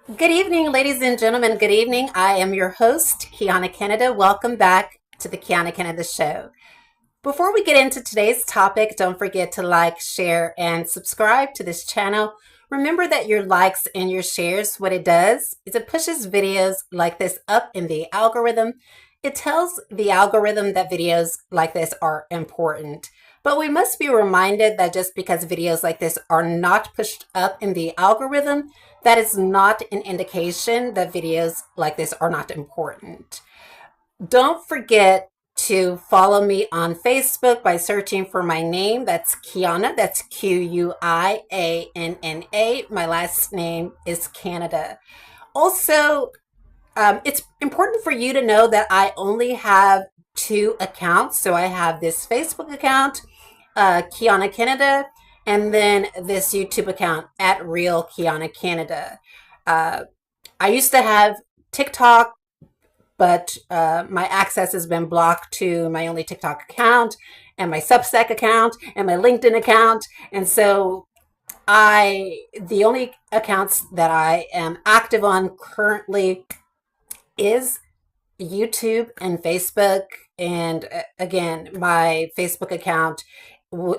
Good evening, ladies and gentlemen. Good evening. I am your host, Quianna Canada. Welcome back to the Quianna Canada Show. Before we get into today's topic, don't forget to like, share, and subscribe to this channel. Remember that your likes and your shares, what it does is it pushes videos like this up in the algorithm. It tells the algorithm that videos like this are important. But we must be reminded that just because videos like this are not pushed up in the algorithm, that is not an indication that videos like this are not important. Don't forget to follow me on Facebook by searching for my name. That's Quianna. That's Quianna. My last name is Canada. Also, it's important for you to know that I only have two accounts. So I have this Facebook account, Quianna Canada, and then this YouTube account at Real Quianna Canada. I used to have TikTok, but my access has been blocked to my only TikTok account and my Substack account and my LinkedIn account. And so the only accounts that I am active on currently is YouTube and Facebook. And again, my Facebook account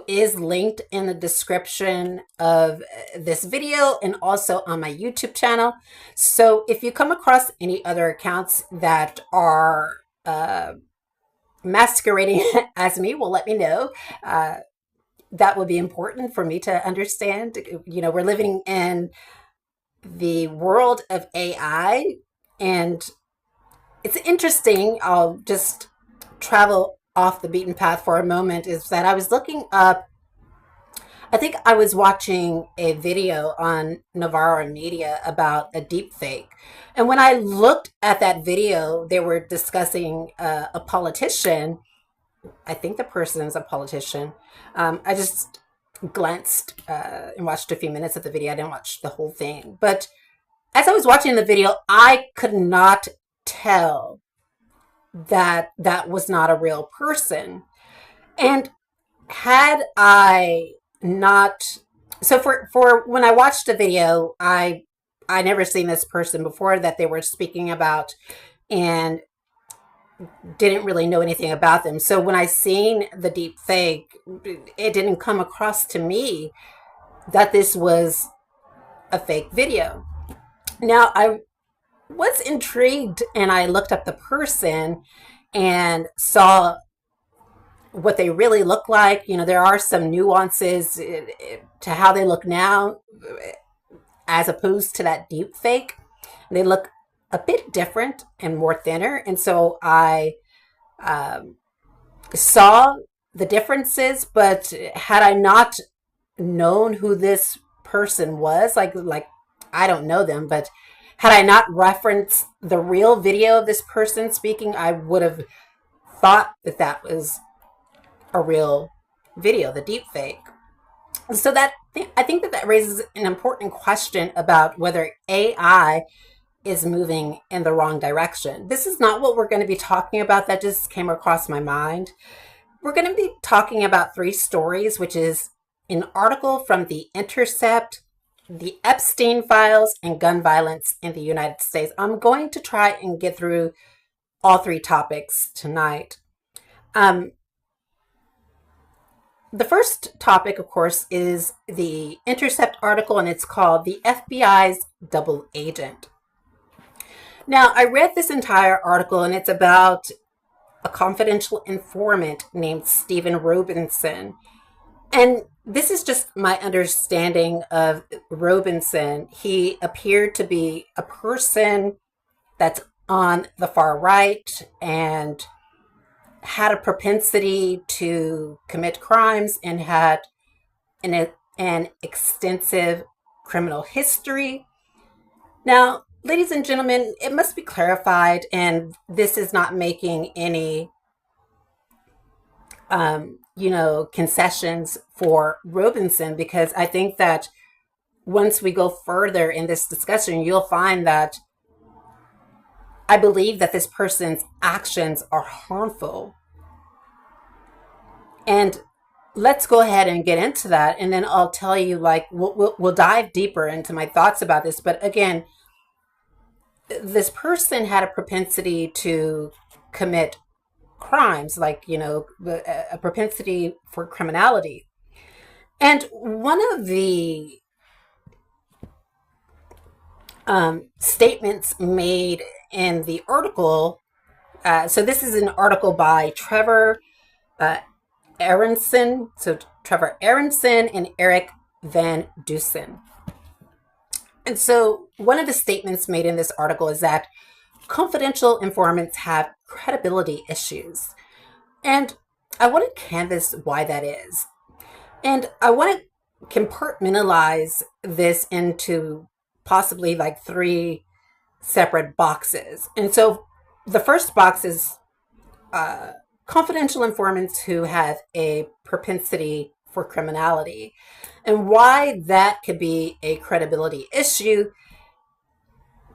is linked in the description of this video and also on my YouTube channel. So if you come across any other accounts that are masquerading as me, well, let me know. That would be important for me to understand. You know, we're living in the world of AI, and it's interesting. I'll just travel off the beaten path for a moment. Is that I was looking up, I think I was watching a video on Navarro Media about a deep fake. And when I looked at that video, they were discussing a politician. I think the person is a politician. I just glanced and watched a few minutes of the video. I didn't watch the whole thing. But as I was watching the video, I could not tell that that was not a real person. And had I not, so for when I watched the video, I never seen this person before that they were speaking about, and didn't really know anything about them. So when I seen the deep fake, it didn't come across to me that this was a fake video. Now I was intrigued, and I looked up the person and saw what they really look like. You know, there are some nuances to how they look now as opposed to that deep fake. They look a bit different and more thinner. And so I saw the differences, but had I not known who this person was, like I don't know them, but had I not referenced the real video of this person speaking, I would have thought that that was a real video, the deep fake. So that I think that raises an important question about whether AI is moving in the wrong direction. This is not what we're going to be talking about. That just came across my mind. We're going to be talking about three stories, which is an article from the Intercept, the Epstein files, and gun violence in the United States. I'm going to try and get through all three topics tonight. The first topic, of course, is the Intercept article, and it's called The FBI's Double Agent. Now, I read this entire article, and it's about a confidential informant named Stephen Robinson. And this is just my understanding of Robinson. He appeared to be a person that's on the far right and had a propensity to commit crimes and had an extensive criminal history. Now, ladies and gentlemen, it must be clarified, and this is not making any concessions for Robinson, because I think that once we go further in this discussion, you'll find that I believe that this person's actions are harmful. And let's go ahead and get into that, and then I'll tell you, like, we'll dive deeper into my thoughts about this. But again, this person had a propensity to commit crimes, like, a propensity for criminality. And one of the statements made in the article, so this is an article by Trevor Aronson, Trevor Aronson and Eric Van Dusen. And so one of the statements made in this article is that confidential informants have credibility issues. And I want to canvass why that is. And I want to compartmentalize this into possibly like 3 separate boxes. And so the first box is confidential informants who have a propensity for criminality, and why that could be a credibility issue,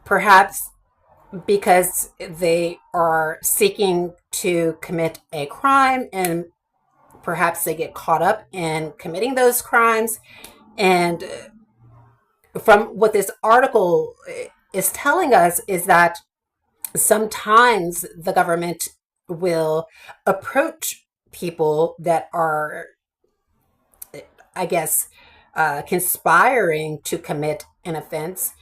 perhaps because they are seeking to commit a crime and perhaps they get caught up in committing those crimes. And from what this article is telling us is that sometimes the government will approach people that are, I guess, conspiring to commit an offense.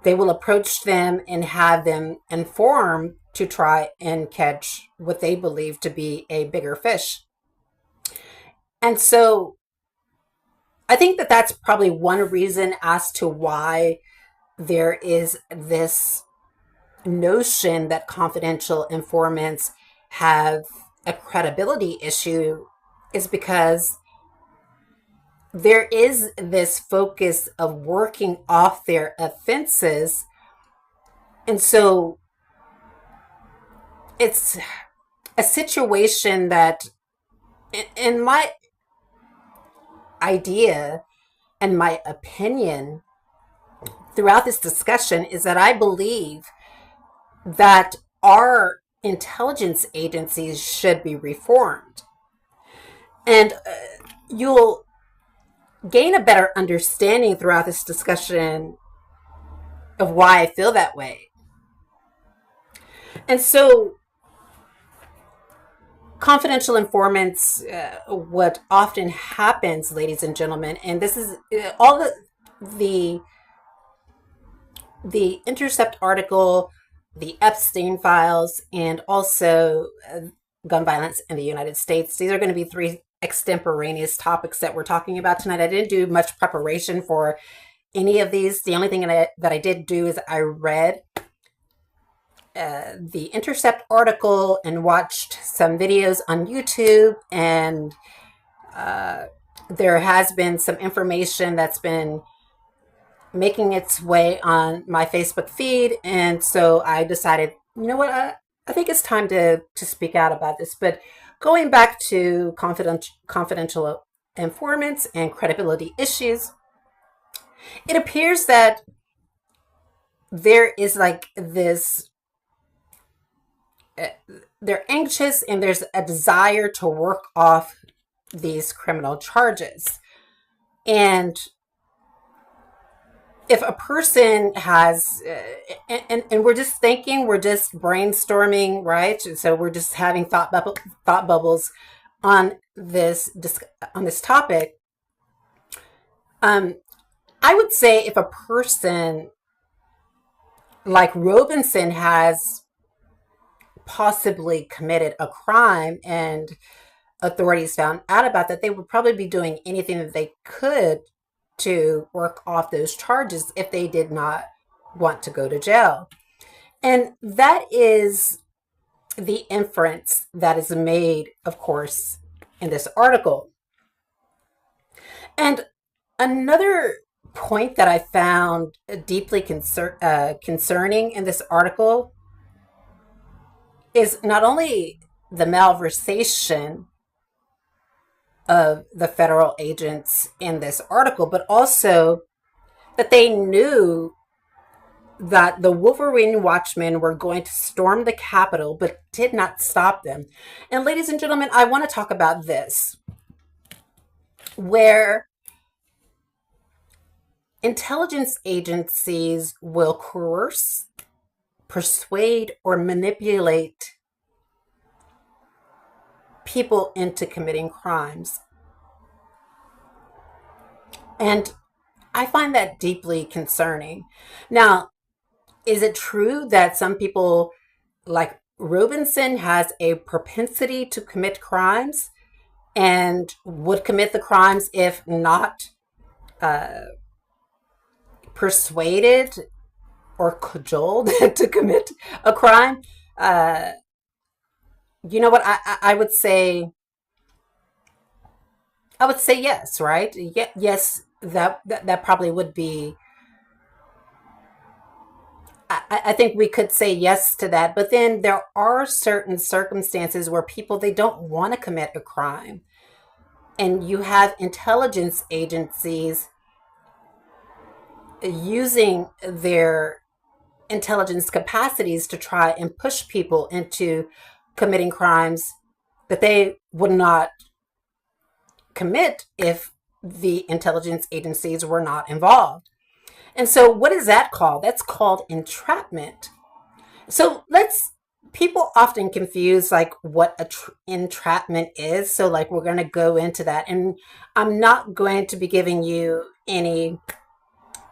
They will approach them and have them inform to try and catch what they believe to be a bigger fish. And so I think that that's probably one reason as to why there is this notion that confidential informants have a credibility issue, is because there is this focus of working off their offenses. And so it's a situation that, in my idea and my opinion throughout this discussion, is that I believe that our intelligence agencies should be reformed. And you'll gain a better understanding throughout this discussion of why I feel that way. And so confidential informants, what often happens, ladies and gentlemen, and this is all the Intercept article, the Epstein files, and also gun violence in the United States. These are going to be 3 extemporaneous topics that we're talking about tonight. I didn't do much preparation for any of these. The only thing that I did do is I read the Intercept article and watched some videos on YouTube, and there has been some information that's been making its way on my Facebook feed, and so I decided, you know what, I think it's time to speak out about this. But going back to confidential informants and credibility issues, it appears that there is like this, they're anxious and there's a desire to work off these criminal charges. And if a person has, and we're just thinking, we're just brainstorming, right? So we're just having thought bubbles on this topic. I would say if a person like Robinson has possibly committed a crime and authorities found out about that, they would probably be doing anything that they could to work off those charges if they did not want to go to jail. And that is the inference that is made, of course, in this article. And another point that I found deeply concerning in this article is not only the malversation of the federal agents in this article, but also that they knew that the Wolverine Watchmen were going to storm the Capitol, but did not stop them. And ladies and gentlemen, I want to talk about this, where intelligence agencies will coerce persuade or manipulate people into committing crimes. And I find that deeply concerning. Now, is it true that some people like Robinson has a propensity to commit crimes and would commit the crimes if not persuaded or cajoled to commit a crime? Uh, you know what? I would say yes, right? Yes, that probably would be. I think we could say yes to that, but then there are certain circumstances where people they don't want to commit a crime, and you have intelligence agencies using their intelligence capacities to try and push people into committing crimes that they would not commit if the intelligence agencies were not involved. And so, what is that called? That's called entrapment. So, people often confuse like what entrapment is. So, like, we're going to go into that. And I'm not going to be giving you any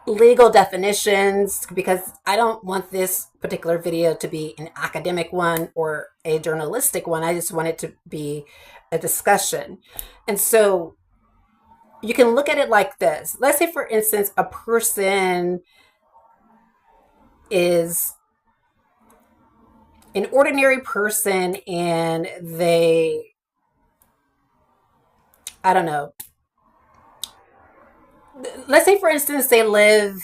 legal definitions because I don't want this particular video to be an academic one or a journalistic one. I just want it to be a discussion. And so you can look at it like this. Let's say, for instance, a person is an ordinary person and I don't know, let's say, for instance, they live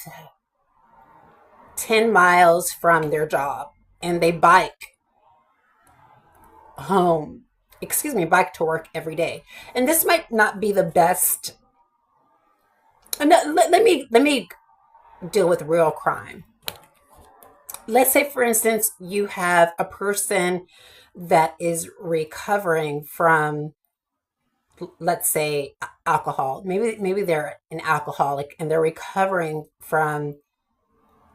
10 miles from their job and they bike to work every day. And this might not be the best. No, let me deal with real crime. Let's say, for instance, you have a person that is recovering from, let's say, alcohol. Maybe they're an alcoholic and they're recovering from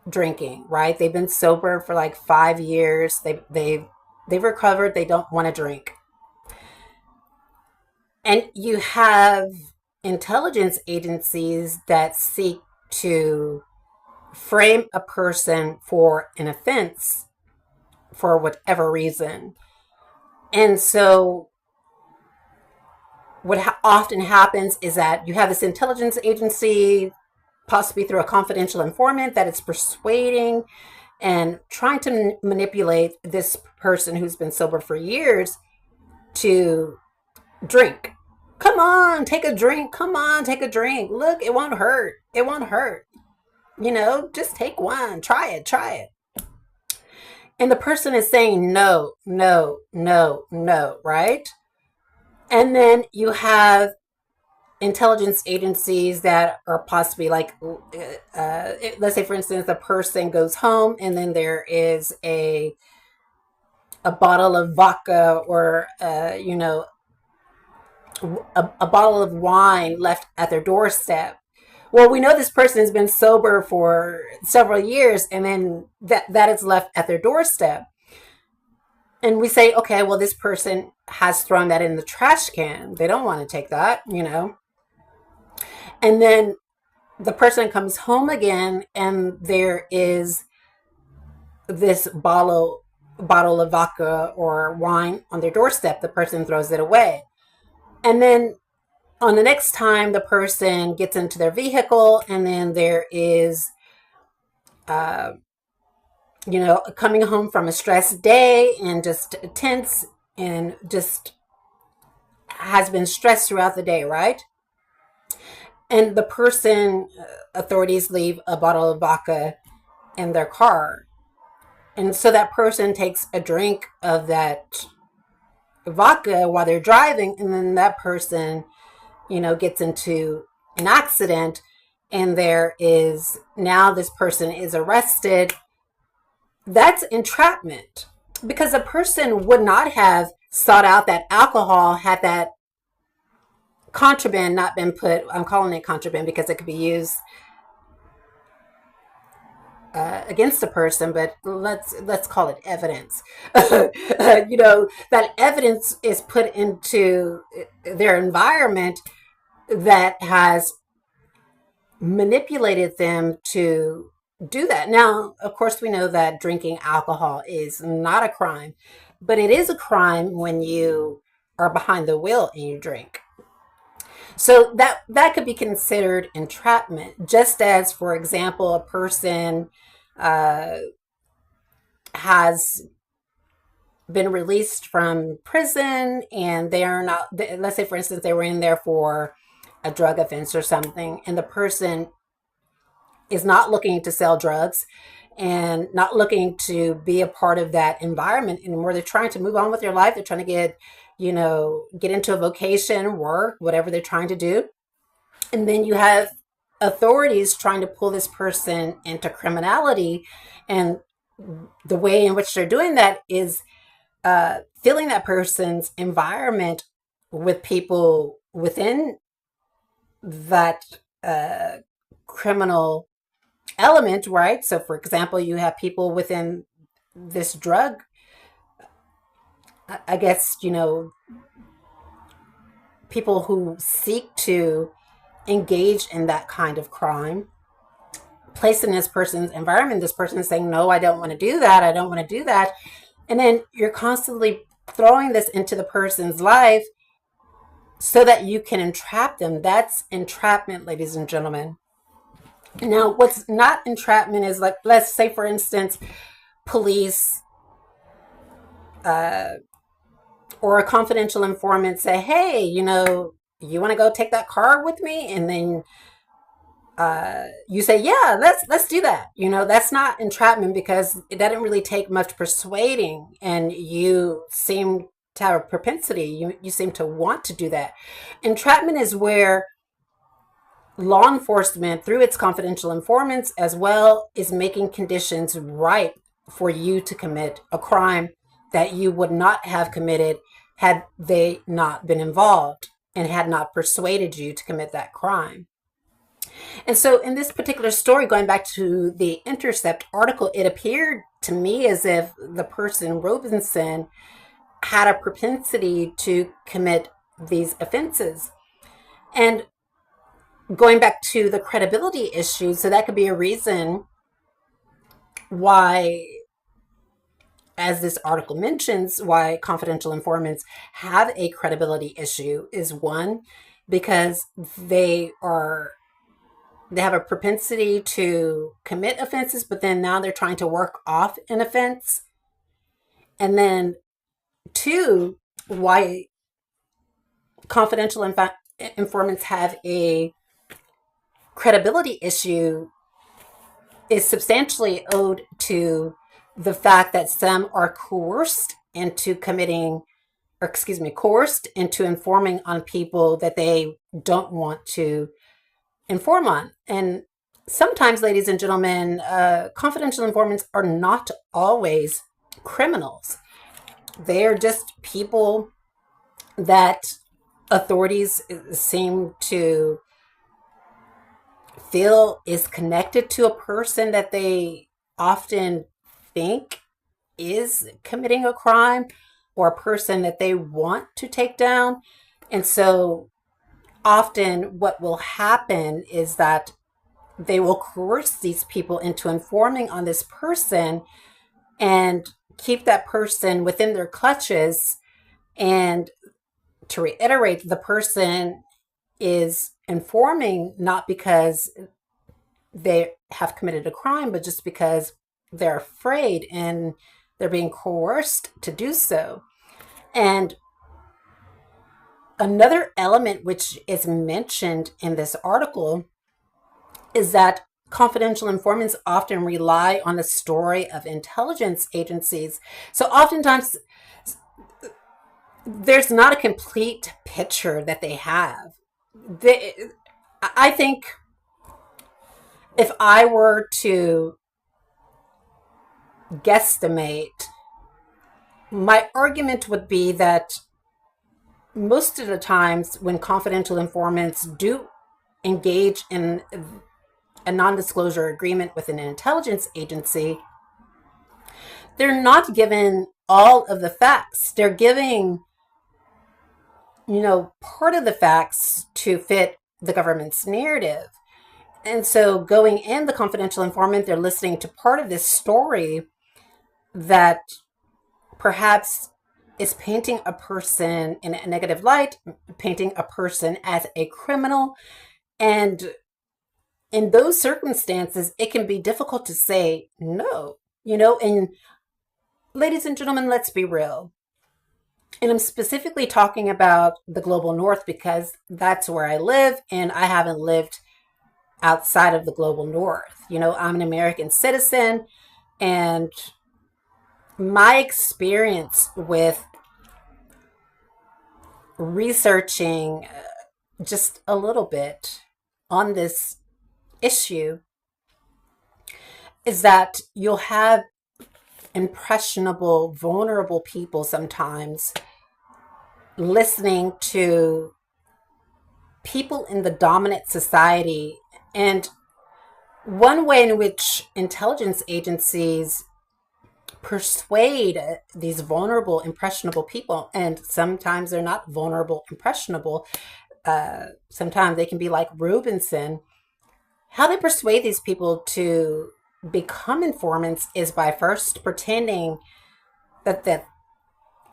drinking, right? They've been sober for like 5 years. They've recovered. They don't want to drink. And you have intelligence agencies that seek to frame a person for an offense for whatever reason. And so what often happens is that you have this intelligence agency, possibly through a confidential informant, that is persuading and trying to manipulate this person who's been sober for years to drink. Come on, take a drink. Come on, take a drink. Look, it won't hurt. It won't hurt. Just take one. Try it. And the person is saying no, no, no, no, right? And then you have intelligence agencies that are possibly like, let's say, for instance, the person goes home and then there is a bottle of vodka or, a bottle of wine left at their doorstep. Well, we know this person has been sober for several years, and then that is left at their doorstep. And we say, okay, well, this person has thrown that in the trash can. They don't want to take that, And then the person comes home again, and there is this bottle of vodka or wine on their doorstep. The person throws it away. And then on the next time, the person gets into their vehicle, and then there is, coming home from a stressed day and just tense and just has been stressed throughout the day, right? And the person, authorities leave a bottle of vodka in their car. And so that person takes a drink of that vodka while they're driving, and then that person gets into an accident, and now this person is arrested. That's entrapment, because a person would not have sought out that alcohol had that contraband not been put. I'm calling it contraband because it could be used against a person, but let's call it evidence. That evidence is put into their environment that has manipulated them to do that. Now, of course, we know that drinking alcohol is not a crime, but it is a crime when you are behind the wheel and you drink. So that could be considered entrapment, just as, for example, a person uh, has been released from prison and they are not, let's say, for instance, they were in there for a drug offense or something, and the person is not looking to sell drugs and not looking to be a part of that environment anymore. They're trying to move on with their life. They're trying to get into a vocation, work, whatever they're trying to do. And then you have authorities trying to pull this person into criminality. And the way in which they're doing that is filling that person's environment with people within that criminal element, right? So, for example, you have people within this drug, I guess, people who seek to engage in that kind of crime, placed in this person's environment. This person is saying, no, I don't want to do that. I don't want to do that. And then you're constantly throwing this into the person's life so that you can entrap them. That's entrapment, ladies and gentlemen. Now, what's not entrapment is, like, let's say, for instance, police or a confidential informant say, hey, you want to go take that car with me? And then you say, yeah, let's do that. That's not entrapment, because it doesn't really take much persuading, and you seem to have a propensity. You seem to want to do that. Entrapment is where law enforcement, through its confidential informants as well, is making conditions ripe for you to commit a crime that you would not have committed had they not been involved and had not persuaded you to commit that crime. And so in this particular story, going back to the Intercept article, it appeared to me as if the person, Robinson, had a propensity to commit these offenses. And going back to the credibility issue, so that could be a reason why, as this article mentions, why confidential informants have a credibility issue is, one, because they have a propensity to commit offenses, but then now they're trying to work off an offense. And then two, why confidential informants have a credibility issue is substantially owed to the fact that some are coerced into informing on people that they don't want to inform on. And sometimes, ladies and gentlemen, confidential informants are not always criminals. They are just people that authorities seem to feel is connected to a person that they often think is committing a crime, or a person that they want to take down. And so often what will happen is that they will coerce these people into informing on this person and keep that person within their clutches. And to reiterate, the person is informing not because they have committed a crime, but just because they're afraid and they're being coerced to do so. And another element which is mentioned in this article is that confidential informants often rely on the story of intelligence agencies. So oftentimes there's not a complete picture that they have. I think if I were to guesstimate, my argument would be that most of the times when confidential informants do engage in a non-disclosure agreement with an intelligence agency, they're not given all of the facts. They're giving, part of the facts to fit the government's narrative. And so going in the confidential informant, they're listening to part of this story that perhaps is painting a person in a negative light, painting a person as a criminal. And in those circumstances, it can be difficult to say no, and ladies and gentlemen, let's be real. And I'm specifically talking about the global north because that's where I live, and I haven't lived outside of the global north. I'm an American citizen, and my experience with researching just a little bit on this issue is that you'll have impressionable, vulnerable people sometimes listening to people in the dominant society. And one way in which intelligence agencies persuade these vulnerable, impressionable people, and sometimes they're not vulnerable, impressionable, sometimes they can be like Robinson, how they persuade these people to become informants is by first pretending that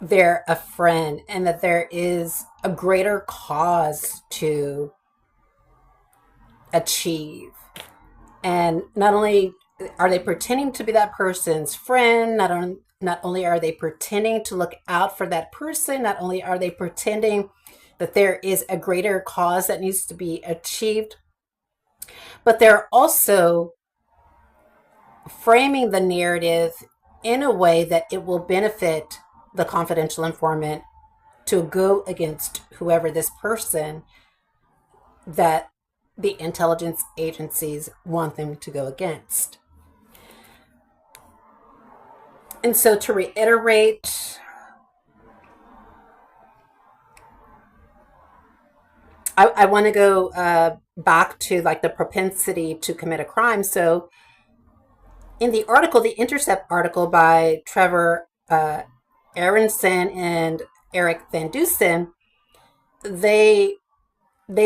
they're a friend and that there is a greater cause to achieve. And not only are they pretending to be that person's friend, not only are they pretending to look out for that person, not only are they pretending that there is a greater cause that needs to be achieved, but they're also framing the narrative in a way that it will benefit the confidential informant to go against whoever this person that the intelligence agencies want them to go against. And so to reiterate, I want to go back to like the propensity to commit a crime. So in the article, the Intercept article by Trevor Aronson and Eric Van Dusen, they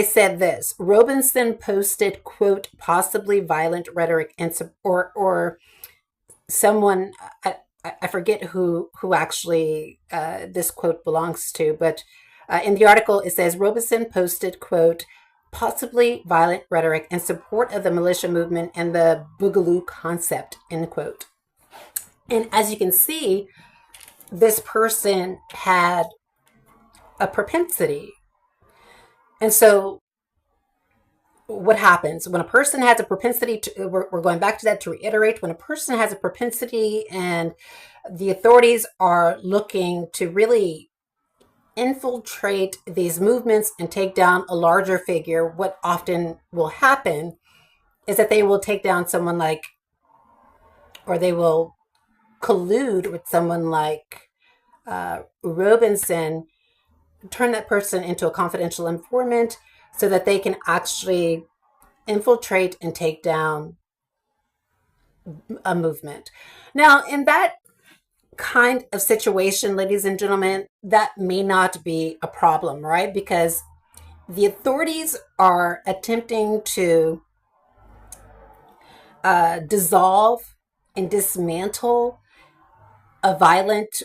said this: Robinson posted, quote, possibly violent rhetoric and or someone, I forget who actually this quote belongs to, but in the article it says Robinson posted, quote, possibly violent rhetoric in support of the militia movement and the Boogaloo concept, end quote. And as you can see, this person had a propensity. And so what happens when a person has a propensity to, we're going back to that to reiterate, when a person has a propensity and the authorities are looking to really infiltrate these movements and take down a larger figure, what often will happen is that they will take down someone like, or they will collude with someone like Robinson, turn that person into a confidential informant so that they can actually infiltrate and take down a movement. Now, in that kind of situation, ladies and gentlemen, that may not be a problem, right? Because the authorities are attempting to dissolve and dismantle a violent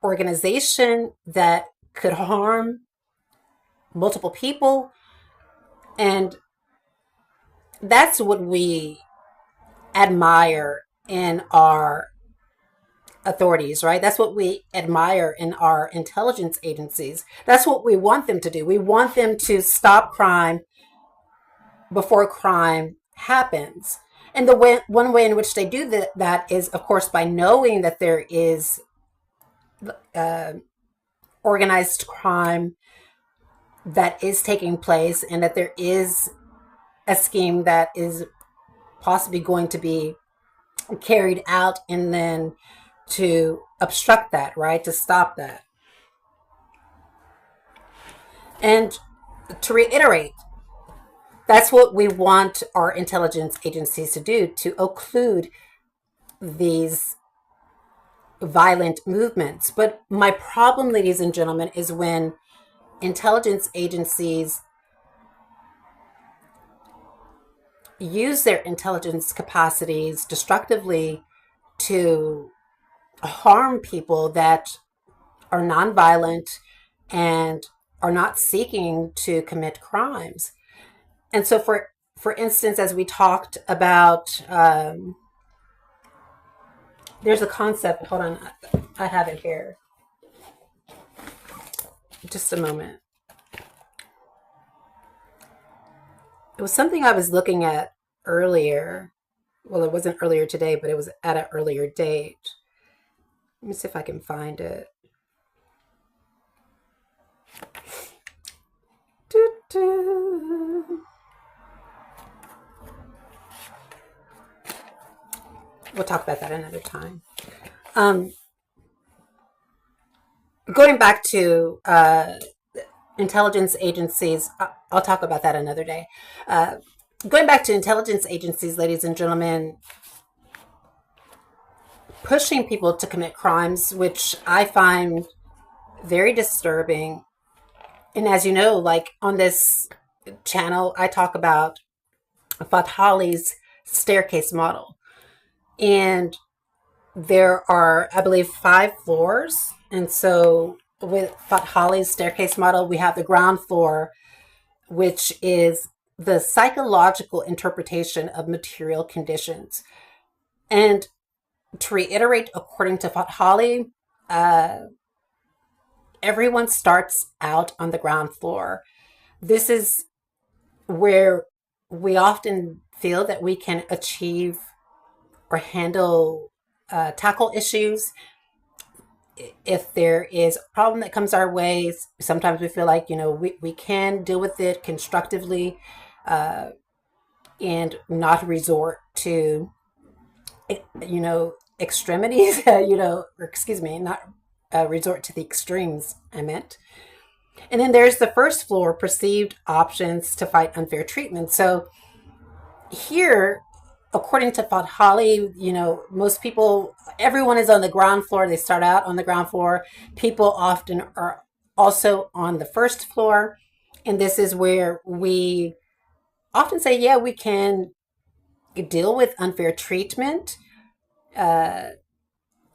organization that could harm multiple people. And that's what we admire in our authorities, right? That's what we admire in our intelligence agencies. That's what we want them to do. We want them to stop crime before crime happens. And one way in which they do that is, of course, by knowing that there is organized crime that is taking place and that there is a scheme that is possibly going to be carried out, and then to obstruct that, right? To stop that. And to reiterate, That's what we want our intelligence agencies to do, to occlude these violent movements. But my problem, ladies and gentlemen, is when intelligence agencies use their intelligence capacities destructively to harm people that are nonviolent and are not seeking to commit crimes. And so, for instance, as we talked about, there's a concept. Hold on, I have it here. Just a moment. It was something I was looking at earlier. Well, it wasn't earlier today, but it was at an earlier date. Let me see if I can find it. We'll talk about that another time. Going back to intelligence agencies, I'll talk about that another day. Going back to intelligence agencies, ladies and gentlemen, pushing people to commit crimes, which I find very disturbing. And as you know, like on this channel, I talk about Fatali's staircase model. And there are, I believe, 5 floors. And so with Fatali's staircase model, we have the ground floor, which is the psychological interpretation of material conditions. And to reiterate, according to Fatali, everyone starts out on the ground floor. This is where we often feel that we can achieve or tackle issues. If there is a problem that comes our way, sometimes we feel like, we can deal with it constructively and not resort to, extremities, or excuse me, not resort to the extremes, I meant. And then there's the first floor, perceived options to fight unfair treatment. So here, according to Fatali, most people, everyone is on the ground floor. They start out on the ground floor. People often are also on the first floor. And this is where we often say, yeah, we can deal with unfair treatment.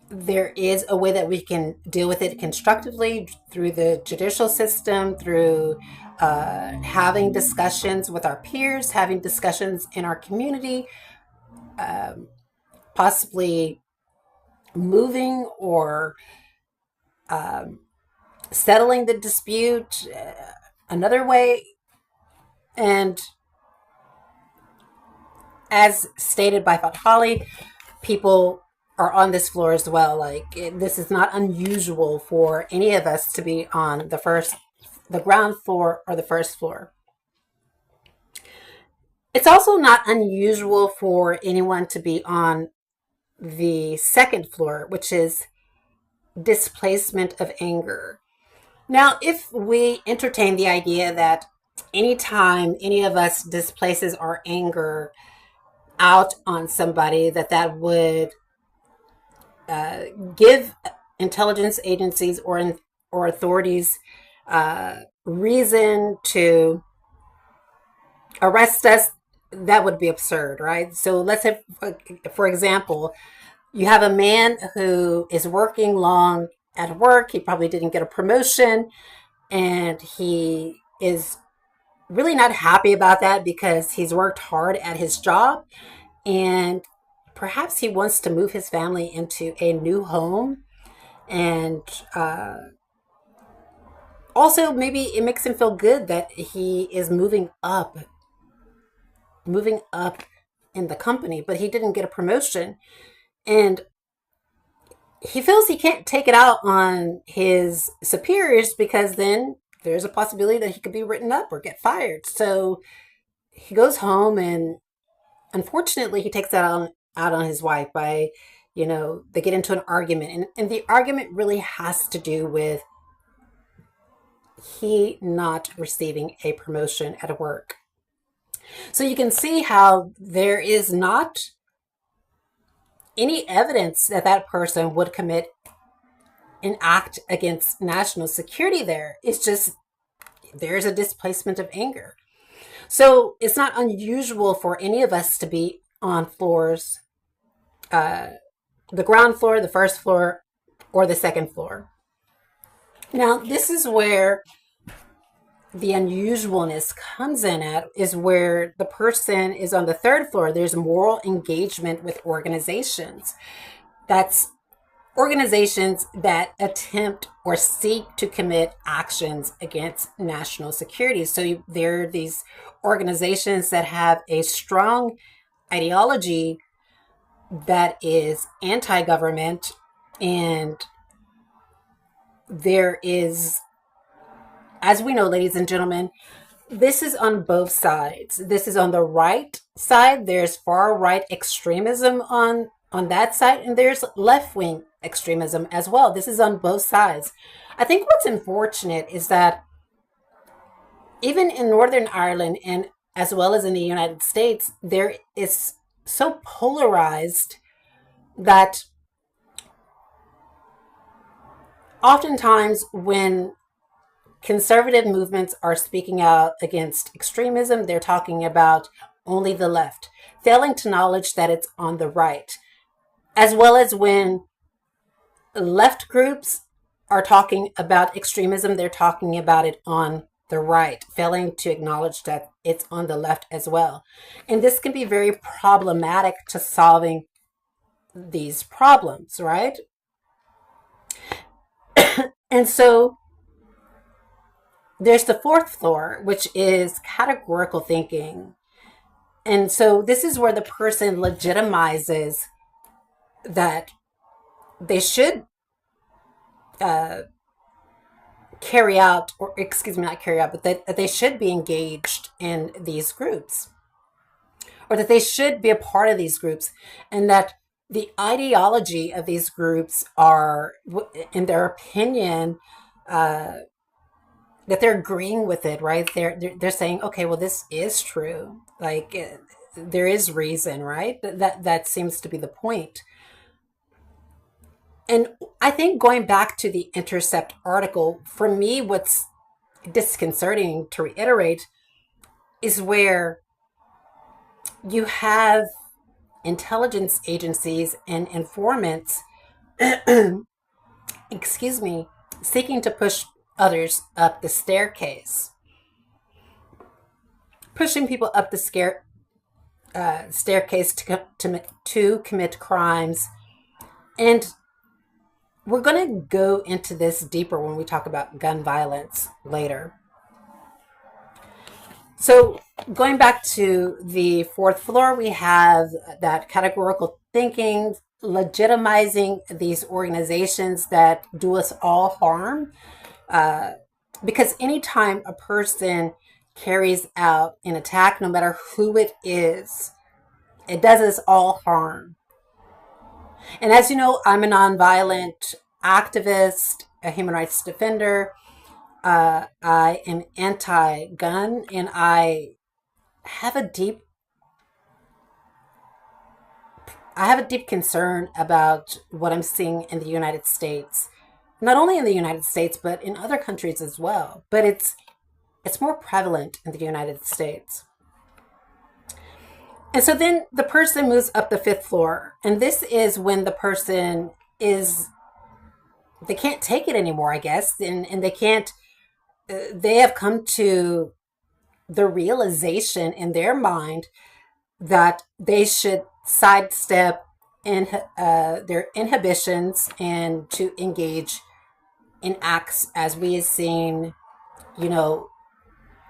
There is a way that we can deal with it constructively through the judicial system, through having discussions with our peers, having discussions in our community, possibly moving or settling the dispute another way. And as stated by Fatali, people are on this floor as well. Like, this is not unusual for any of us to be on the ground floor or the first floor. It's also not unusual for anyone to be on the second floor, which is displacement of anger. Now, if we entertain the idea that anytime any of us displaces our anger out on somebody, that would give intelligence agencies or authorities reason to arrest us, that would be absurd, right? So let's say, for example, you have a man who is working long at work. He probably didn't get a promotion, and he is really not happy about that because he's worked hard at his job, and perhaps he wants to move his family into a new home. And also maybe it makes him feel good that he is moving up in the company, but he didn't get a promotion. And he feels he can't take it out on his superiors because then there's a possibility that he could be written up or get fired. So he goes home, and unfortunately he takes that out on his wife by, they get into an argument. And the argument really has to do with he not receiving a promotion at work. So you can see how there is not any evidence that that person would commit an act against national security there. It's just there's a displacement of anger. So it's not unusual for any of us to be on floors, the ground floor, the first floor, or the second floor. Now, this is where the unusualness comes in at, is where the person is on the third floor. There's moral engagement with organizations. That's organizations that attempt or seek to commit actions against national security. So there are these organizations that have a strong ideology that is anti-government, and there is, as we know, ladies and gentlemen, this is on both sides. This is on the right side. There's far right extremism on that side, and there's left-wing extremism as well. This is on both sides. I think what's unfortunate is that even in Northern Ireland, and as well as in the United States, there is so polarized that oftentimes when conservative movements are speaking out against extremism, they're talking about only the left, failing to acknowledge that it's on the right. As well as when left groups are talking about extremism, they're talking about it on the right, failing to acknowledge that it's on the left as well. And this can be very problematic to solving these problems, right? And so there's the fourth floor, which is categorical thinking. And so this is where the person legitimizes that they should carry out, or excuse me, not carry out, but that they should be engaged in these groups, or that they should be a part of these groups, and that the ideology of these groups are, in their opinion, that they're agreeing with it, right? They're saying, okay, well, this is true. Like, there is reason, right? That seems to be the point. And I think going back to the Intercept article, for me, what's disconcerting, to reiterate, is where you have intelligence agencies and informants, excuse me, seeking to push others up the staircase, pushing people up the staircase to commit crimes. And we're going to go into this deeper when we talk about gun violence later. So going back to the fourth floor, we have that categorical thinking, legitimizing these organizations that do us all harm. Because anytime a person carries out an attack, no matter who it is, it does us all harm. And as you know, I'm a nonviolent activist, a human rights defender. I am anti-gun, and I have a deep concern about what I'm seeing in the United States. Not only in the United States, but in other countries as well. But it's more prevalent in the United States. And so then the person moves up the fifth floor. And this is when the person they can't take it anymore, I guess. And they have come to the realization in their mind that they should sidestep their inhibitions and to engage in acts, as we have seen,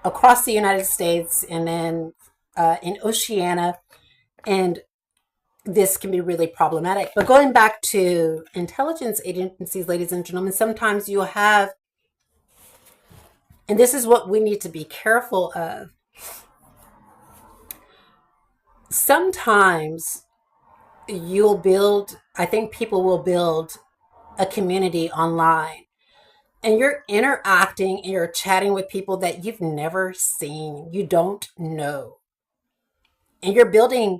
across the United States and then in Oceania. And this can be really problematic. But going back to intelligence agencies, ladies and gentlemen, sometimes you have, and this is what we need to be careful of, sometimes I think people will build a community online, and you're interacting and you're chatting with people that you've never seen, you don't know. And you're building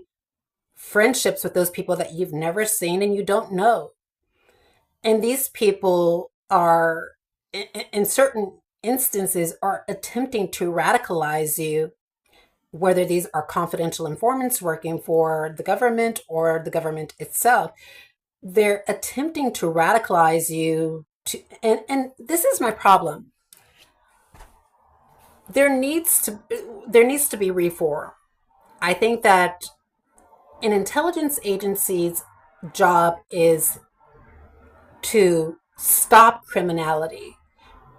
friendships with those people that you've never seen and you don't know. And these people are, in certain instances, are attempting to radicalize you, whether these are confidential informants working for the government or the government itself. They're attempting to radicalize you to, and this is my problem. There needs to be reform. I think that an intelligence agency's job is to stop criminality,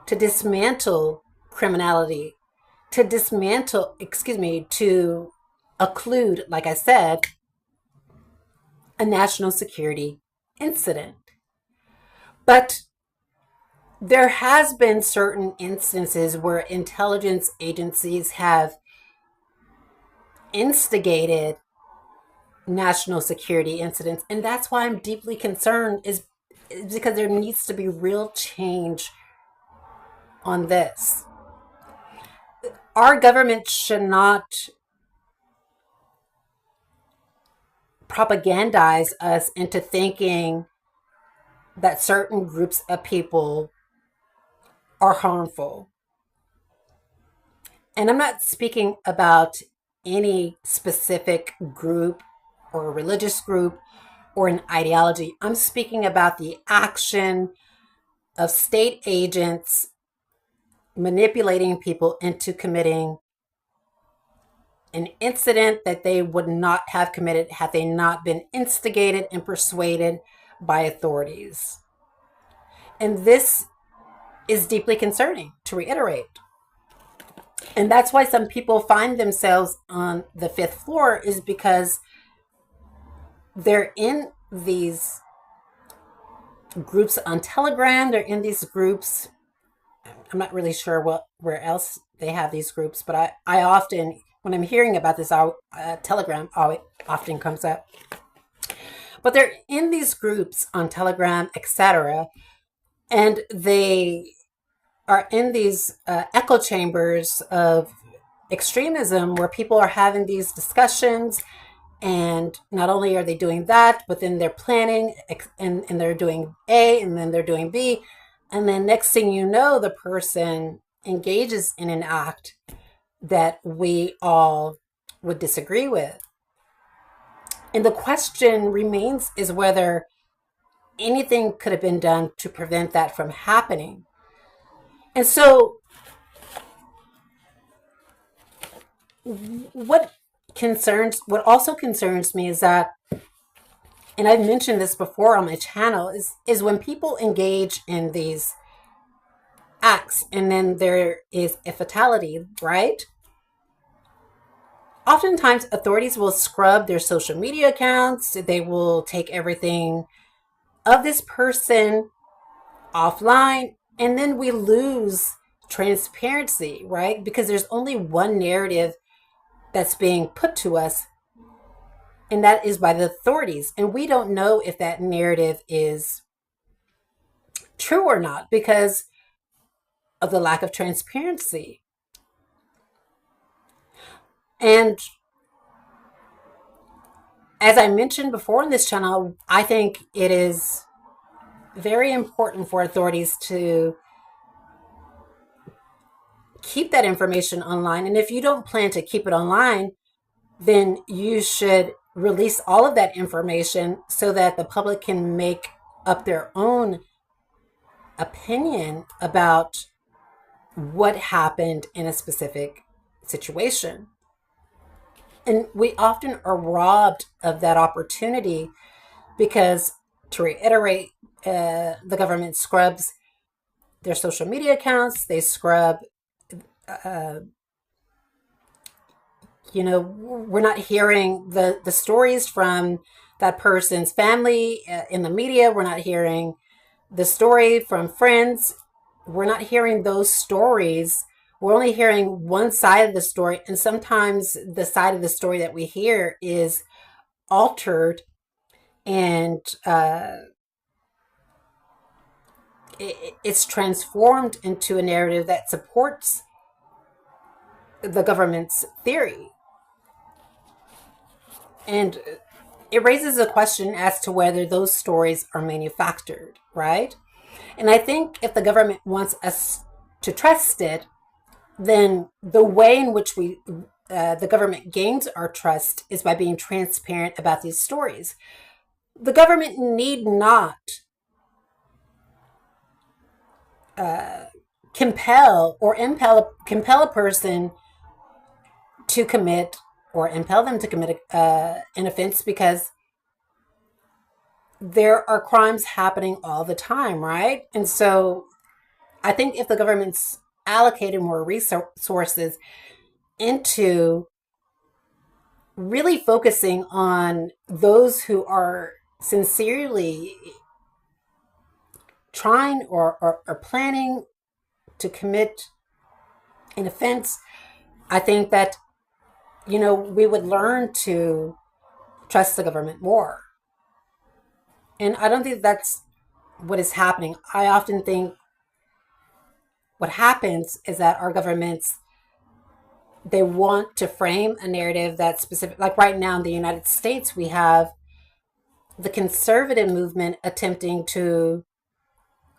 to dismantle criminality, to occlude, like I said, a national security incident. But there has been certain instances where intelligence agencies have instigated national security incidents, and that's why I'm deeply concerned, is because there needs to be real change on this. Our government should not propagandize us into thinking that certain groups of people are harmful. And I'm not speaking about any specific group or a religious group or an ideology. I'm speaking about the action of state agents manipulating people into committing an incident that they would not have committed had they not been instigated and persuaded by authorities. And this is deeply concerning, to reiterate. And that's why some people find themselves on the fifth floor, is because they're in these groups on Telegram. They're in these groups. I'm not really sure where else they have these groups, but I often, when I'm hearing about this, Telegram often comes up. But they're in these groups on Telegram, etc., and they are in these echo chambers of extremism where people are having these discussions. And not only are they doing that, but then they're planning, and they're doing A, and then they're doing B. And then next thing you know, the person engages in an act that we all would disagree with. And the question remains is whether anything could have been done to prevent that from happening. And so what also concerns me is that, and I've mentioned this before on my channel, is when people engage in these acts and then there is a fatality, right? Oftentimes authorities will scrub their social media accounts. They will take everything of this person offline, and then we lose transparency, right? Because there's only one narrative that's being put to us, and that is by the authorities. And we don't know if that narrative is true or not because of the lack of transparency. And as I mentioned before in this channel, I think it is very important for authorities to keep that information online. And if you don't plan to keep it online, then you should release all of that information so that the public can make up their own opinion about what happened in a specific situation. And we often are robbed of that opportunity because, to reiterate, the government scrubs their social media accounts. They scrub, we're not hearing the stories from that person's family in the media. We're not hearing the story from friends. We're not hearing those stories. We're only hearing one side of the story. And sometimes the side of the story that we hear is altered and it's transformed into a narrative that supports the government's theory. And it raises a question as to whether those stories are manufactured, right? And I think if the government wants us to trust it, then the way in which the government gains our trust is by being transparent about these stories. The government need not compel a person to commit or impel them to commit an offense, because there are crimes happening all the time, right? And so I think if the government's allocated more resources into really focusing on those who are sincerely trying or planning to commit an offense, I think that, we would learn to trust the government more. And I don't think that's what is happening. I often think what happens is that our governments, they want to frame a narrative that's specific. Like right now in the United States, we have the conservative movement attempting to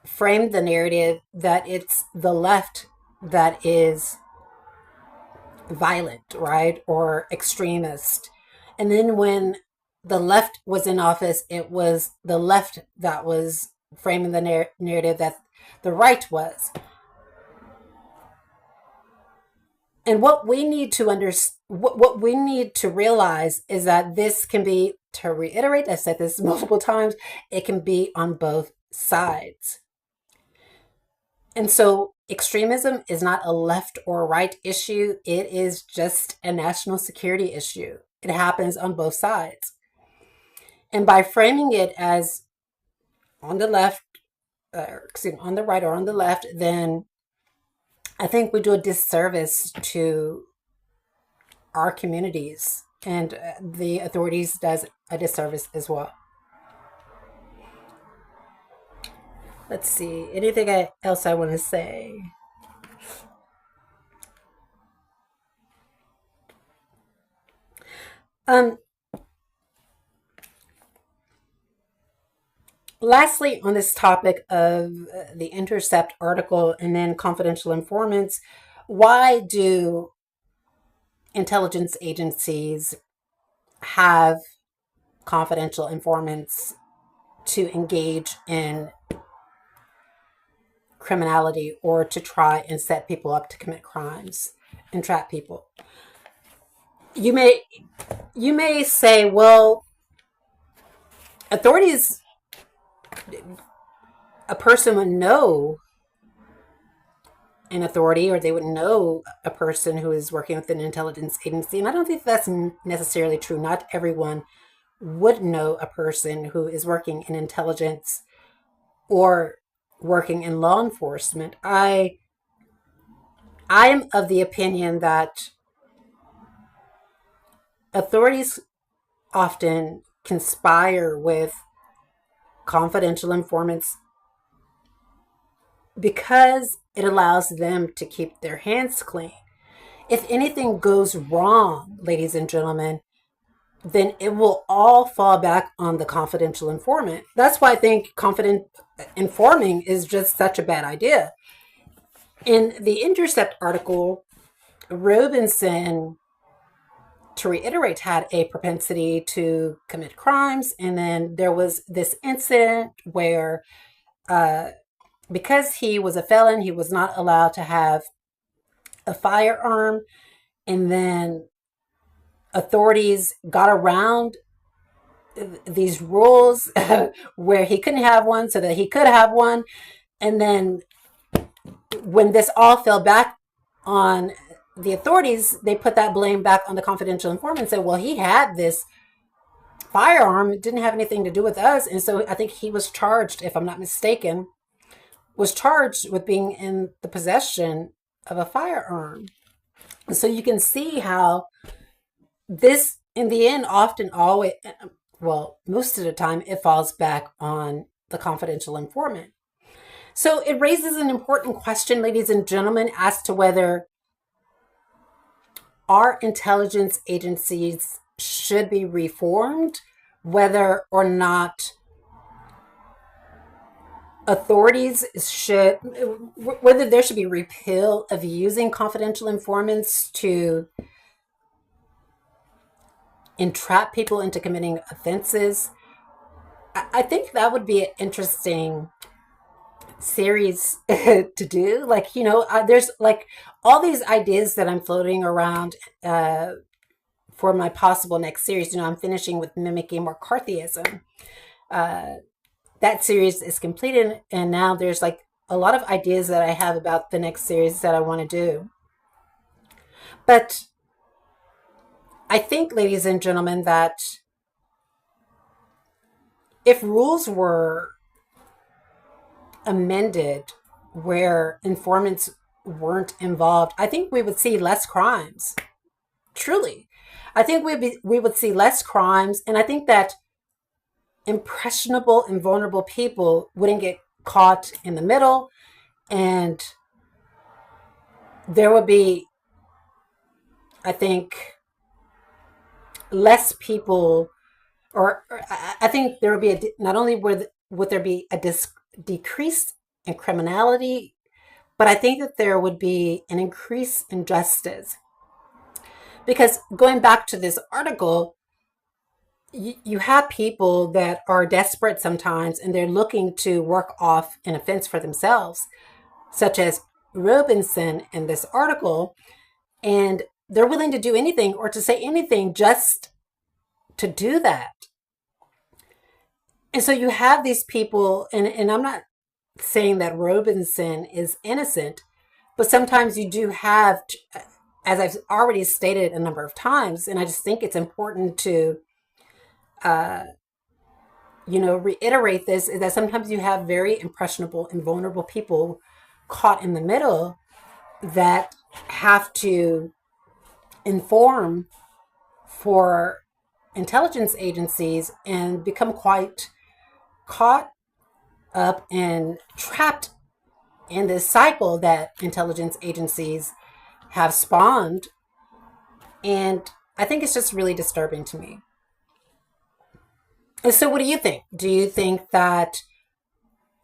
frame the narrative that it's the left that is violent, right? Or extremist. And then when the left was in office, it was the left that was framing the narrative that the right was. And what we need to what we need to realize is that this can be, to reiterate, I've said this multiple times, it can be on both sides. And so extremism is not a left or right issue. It is just a national security issue. It happens on both sides. And by framing it as on the left, on the right or on the left, then I think we do a disservice to our communities, and the authorities does a disservice as well. Let's see, anything else I want to say? Lastly, on this topic of the Intercept article and then confidential informants, why do intelligence agencies have confidential informants to engage in criminality or to try and set people up to commit crimes and trap people? You may say, well, authorities, a person would know an authority, or they would know a person who is working with an intelligence agency. And I don't think that's necessarily true. Not everyone would know a person who is working in intelligence or working in law enforcement. I am of the opinion that authorities often conspire with confidential informants because it allows them to keep their hands clean. If anything goes wrong, ladies and gentlemen, then it will all fall back on the confidential informant. That's why I think confident informing is just such a bad idea. In the Intercept article, Robinson, to reiterate, had a propensity to commit crimes. And then there was this incident where, because he was a felon, he was not allowed to have a firearm. And then authorities got around these rules where he couldn't have one so that he could have one. And then when this all fell back on the authorities, they put that blame back on the confidential informant and said, well, he had this firearm. It didn't have anything to do with us. And so I think he was charged, if I'm not mistaken, was charged with being in the possession of a firearm. And so you can see how this, in the end, often always, well, most of the time, it falls back on the confidential informant. So it raises an important question, ladies and gentlemen, as to whether our intelligence agencies should be reformed, whether or not authorities should, whether there should be repeal of using confidential informants to entrap people into committing offenses. I think that would be an interesting series to do. Like, there's like all these ideas that I'm floating around for my possible next series. I'm finishing with Mimicking McCarthyism. That series is completed, and now there's like a lot of ideas that I have about the next series that I want to do. But I think, ladies and gentlemen, that if rules were amended where informants weren't involved, I think we would see less crimes. Truly. I think we would see less crimes, and I think that impressionable and vulnerable people wouldn't get caught in the middle, and there would be, I think, less people, or I think there would be not only would there be a decrease in criminality, but I think that there would be an increase in justice. Because going back to this article, you have people that are desperate sometimes, and they're looking to work off an offense for themselves, such as Robinson in this article, and they're willing to do anything or to say anything just to do that. And so you have these people, and I'm not saying that Robinson is innocent, but sometimes you do have, as I've already stated a number of times, and I just think it's important to reiterate this, is that sometimes you have very impressionable and vulnerable people caught in the middle that have to inform for intelligence agencies and become quite caught up and trapped in this cycle that intelligence agencies have spawned. And I think it's just really disturbing to me. And so what do you think? Do you think that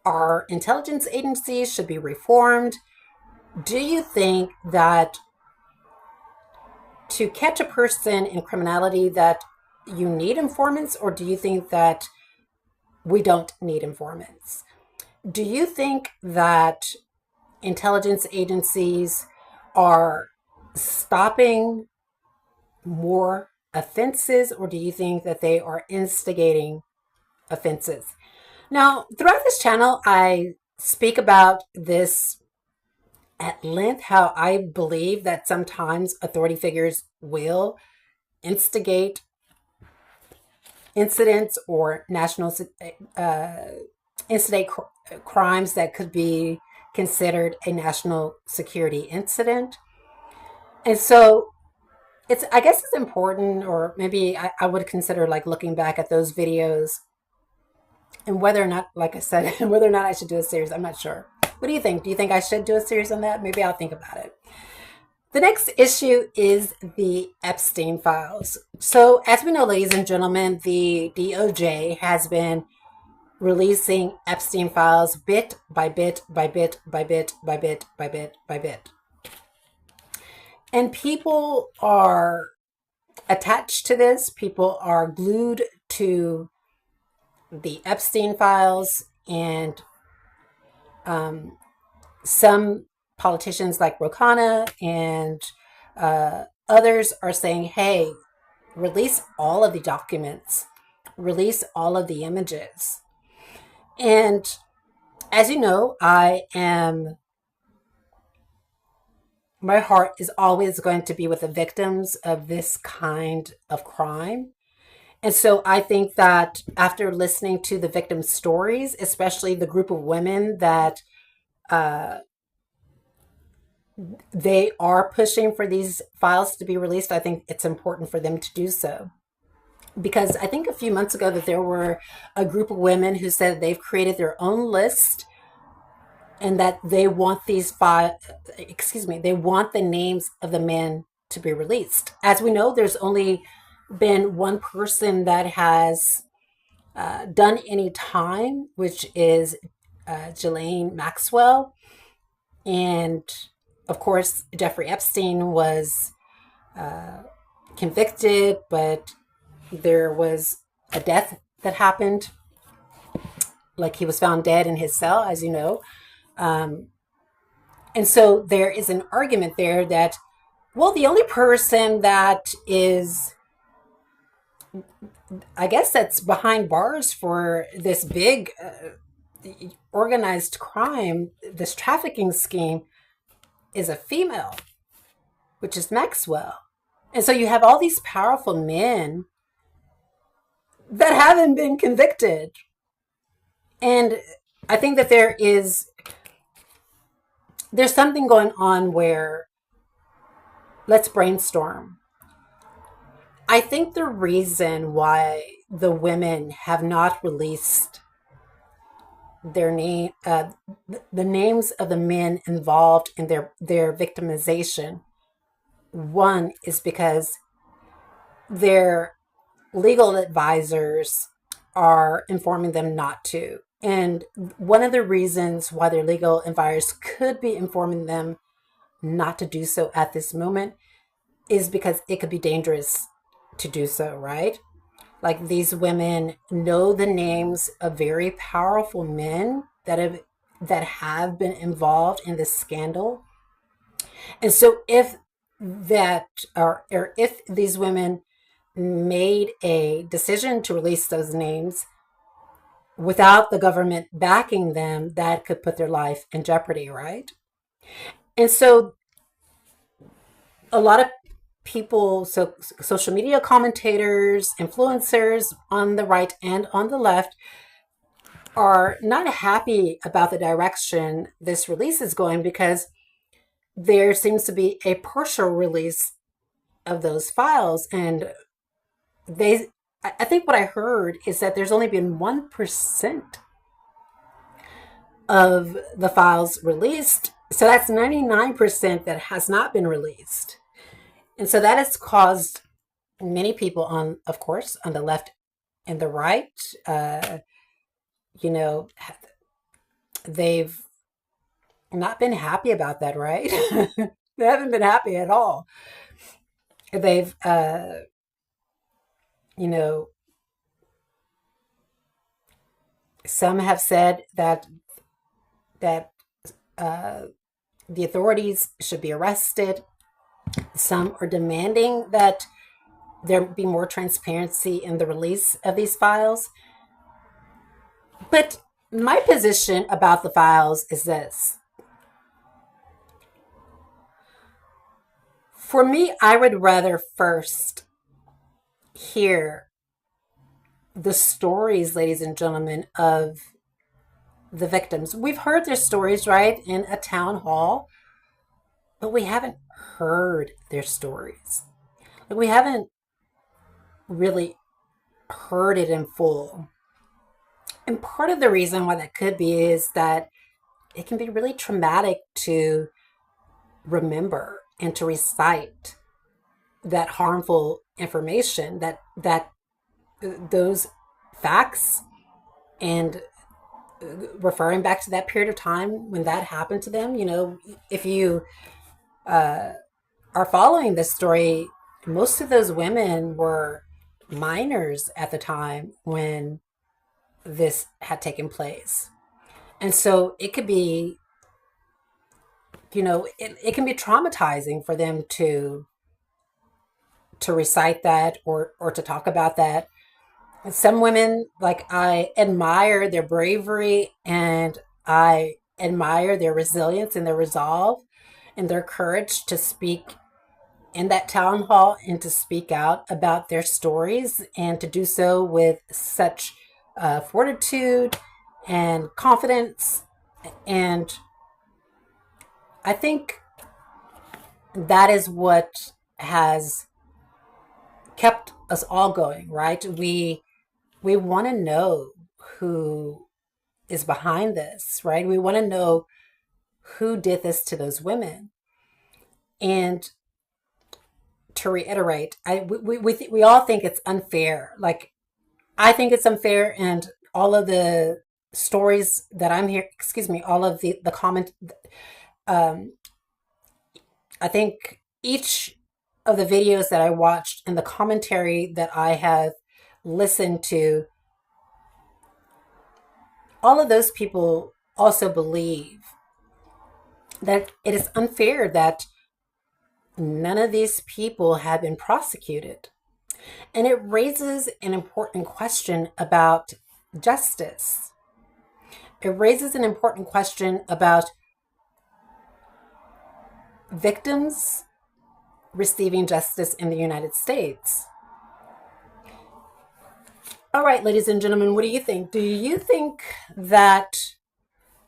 our intelligence agencies should be reformed? Do you think that to catch a person in criminality that you need informants, or do you think that we don't need informants? Do you think that intelligence agencies are stopping more offenses, or do you think that they are instigating offenses? Now, throughout this channel, I speak about this at length, how I believe that sometimes authority figures will instigate incidents or instigate crimes that could be considered a national security incident. And so I guess it's important, or maybe I would consider like looking back at those videos and whether or not, like I said, whether or not I should do a series. I'm not sure. What do you think? Do you think I should do a series on that? Maybe I'll think about it. The next issue is the Epstein files. So as we know, ladies and gentlemen, the DOJ has been releasing Epstein files bit by bit by bit by bit by bit by bit by bit. And people are attached to this. People are glued to the Epstein files, and some politicians like Quianna and others are saying, hey, release all of the documents, release all of the images. And as you know, my heart is always going to be with the victims of this kind of crime. And so I think that after listening to the victims' stories, especially the group of women that they are pushing for these files to be released, I think it's important for them to do so. Because I think a few months ago that there were a group of women who said they've created their own list and that they want they want the names of the men to be released. As we know, there's only been one person that has done any time, which is Ghislaine Maxwell. And of course, Jeffrey Epstein was convicted, but there was a death that happened. Like, he was found dead in his cell, as you know. Um, and so there is an argument there that, well, the only person that is, I guess, that's behind bars for this big organized crime, this trafficking scheme, is a female, which is Maxwell. And so you have all these powerful men that haven't been convicted. And I think that there's something going on where, let's brainstorm. I think the reason why the women have not released their name, the names of the men involved in their victimization, one is because their legal advisors are informing them not to. And one of the reasons why their legal advisors could be informing them not to do so at this moment is because it could be dangerous to do so, right? Like, these women know the names of very powerful men that have been involved in this scandal. And so if these women made a decision to release those names without the government backing them, that could put their life in jeopardy, right? And so a lot of people, so social media commentators, influencers on the right and on the left, are not happy about the direction this release is going, because there seems to be a partial release of those files. And I think what I heard is that there's only been 1% of the files released. So that's 99% that has not been released. And so that has caused many people on, of course, on the left and the right, you know, they've not been happy about that, right? They haven't been happy at all. They've, you know, some have said that the authorities should be arrested. Some are demanding that there be more transparency in the release of these files. But my position about the files is this. For me, I would rather first hear the stories, ladies and gentlemen, of the victims. We've heard their stories, right, in a town hall, but we haven't heard their stories. Like, we haven't really heard it in full. And part of the reason why that could be is that it can be really traumatic to remember and to recite that harmful information, that those facts, and referring back to that period of time when that happened to them. You know, if you are following this story, most of those women were minors at the time when this had taken place. And so it could be, you know, it can be traumatizing for them to recite that, or to talk about that. Some women, like, I admire their bravery, and I admire their resilience and their resolve and their courage to speak in that town hall and to speak out about their stories, and to do so with such fortitude and confidence. And I think that is what has kept us all going, right? We want to know who is behind this, right? We want to know who did this to those women. And to reiterate, we all think it's unfair. Like, I think it's unfair, and all of the stories that I'm here, excuse me, all of the comment, um, I think each of the videos that I watched and the commentary that I have listened to, all of those people also believe that it is unfair that none of these people have been prosecuted. And it raises an important question about justice. It raises an important question about victims receiving justice in the United States. All right, ladies and gentlemen, what do you think? Do you think that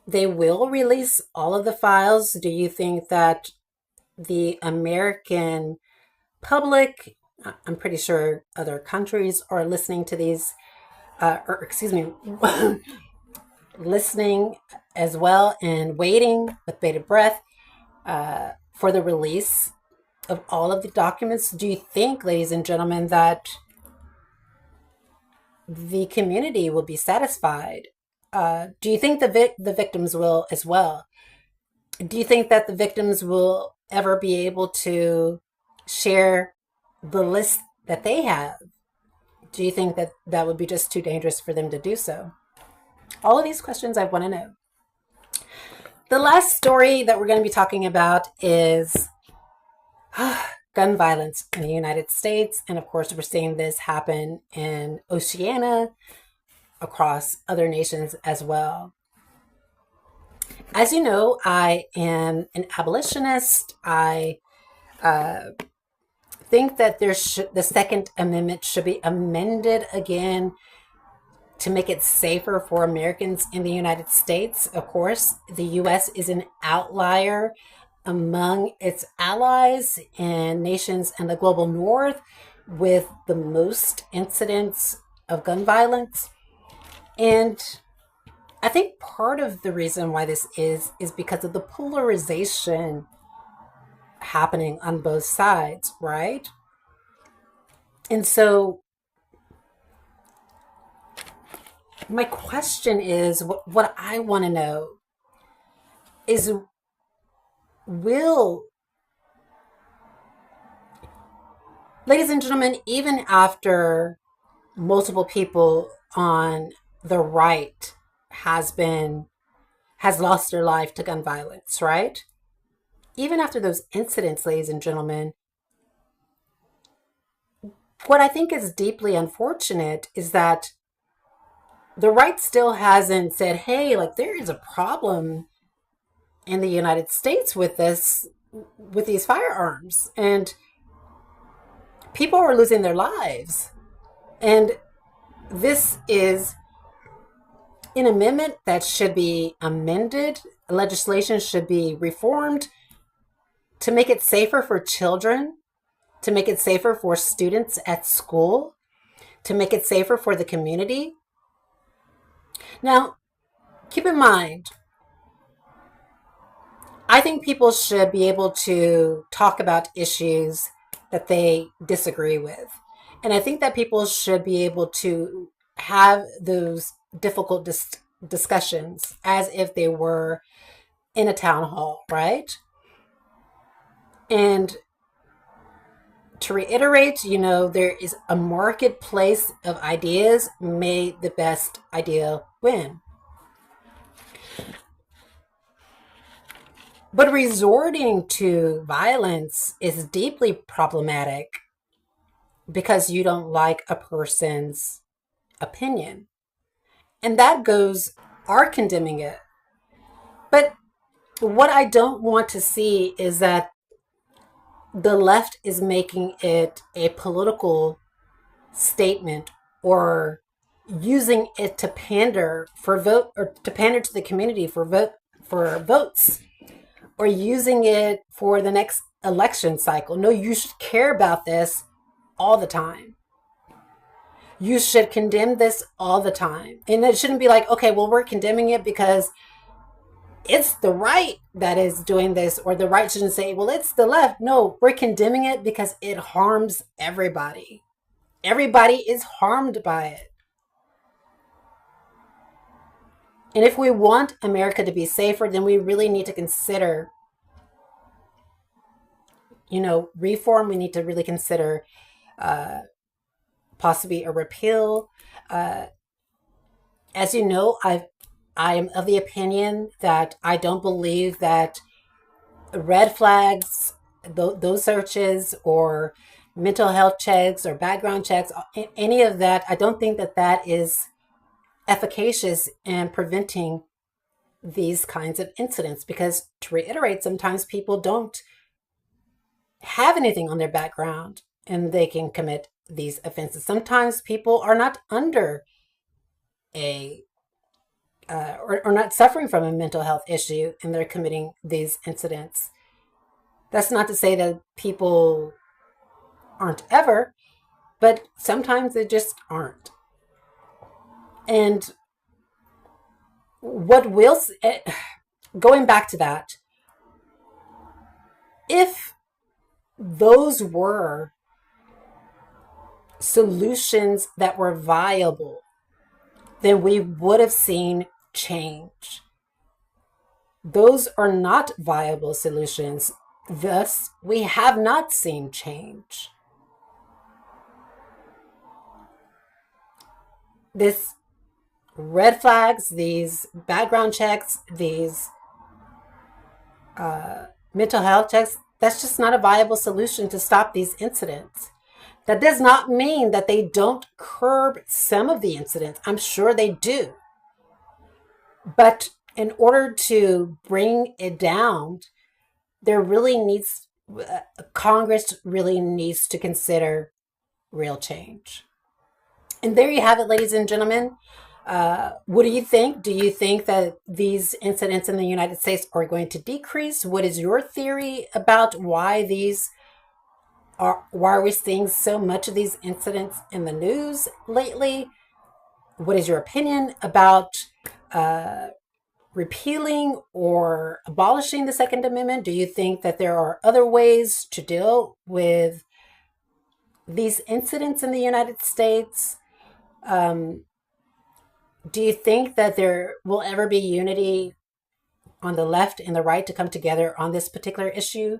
they will release all of the files? Do you think that the American public, I'm pretty sure other countries are listening to these, or excuse me, listening as well and waiting with bated breath for the release of all of the documents? Do you think, ladies and gentlemen, that the community will be satisfied? Do you think the victims will as well? Do you think that the victims will ever be able to share the list that they have? Do you think that that would be just too dangerous for them to do so? All of these questions I want to know. The last story that we're going to be talking about is gun violence in the United States. And of course, we're seeing this happen in Oceania, across other nations as well. As you know, I am an abolitionist. I think that the Second Amendment should be amended again to make it safer for Americans in the United States. Of course, the U.S. is an outlier among its allies and nations in the global north with the most incidents of gun violence. And I think part of the reason why this is because of the polarization happening on both sides, right? And so my question is, what I want to know is, ladies and gentlemen, even after multiple people on the right has lost their life to gun violence, right? Even after those incidents, ladies and gentlemen, what I think is deeply unfortunate is that the right still hasn't said, hey, like, there is a problem in the United States with these firearms, and people are losing their lives. And this is an amendment that should be amended. Legislation should be reformed to make it safer for children, to make it safer for students at school, to make it safer for the community. Now, keep in mind, I think people should be able to talk about issues that they disagree with. And I think that people should be able to have those difficult discussions as if they were in a town hall, right? And to reiterate, there is a marketplace of ideas. May the best idea win. But resorting to violence is deeply problematic because you don't like a person's opinion. And that goes, are condemning it. But what I don't want to see is that the left is making it a political statement, or using it to pander for vote, or to pander to the community for votes, or using it for the next election cycle. No, you should care about this all the time. You should condemn this all the time. And it shouldn't be like, okay, well, we're condemning it because it's the right that is doing this, or the right shouldn't say, well, it's the left. No, we're condemning it because it harms everybody. Everybody is harmed by it. And if we want America to be safer, then we really need to consider, reform. We need to really consider possibly a repeal. As you know, I am of the opinion that I don't believe that red flags, those searches, or mental health checks or background checks, any of that, I don't think that that is efficacious in preventing these kinds of incidents. Because, to reiterate, sometimes people don't have anything on their background and they can commit these offenses. Sometimes people are not under a or not suffering from a mental health issue and they're committing these incidents. That's not to say that people aren't ever, but sometimes they just aren't. And what will, going back to that, if those were solutions that were viable, then we would have seen change. Those are not viable solutions. Thus, we have not seen change. This red flags, these background checks, these mental health checks, that's just not a viable solution to stop these incidents. That does not mean that they don't curb some of the incidents. I'm sure they do. But in order to bring it down, there really needs, Congress really needs to consider real change. And there you have it, ladies and gentlemen. What do you think? Do you think that these incidents in the United States are going to decrease? What is your theory about why are we seeing so much of these incidents in the news lately? What is your opinion about repealing or abolishing the Second Amendment? Do you think that there are other ways to deal with these incidents in the United States? Do you think that there will ever be unity on the left and the right to come together on this particular issue?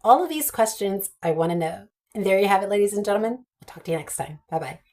All of these questions I want to know. And there you have it, ladies and gentlemen. I'll talk to you next time. Bye-bye.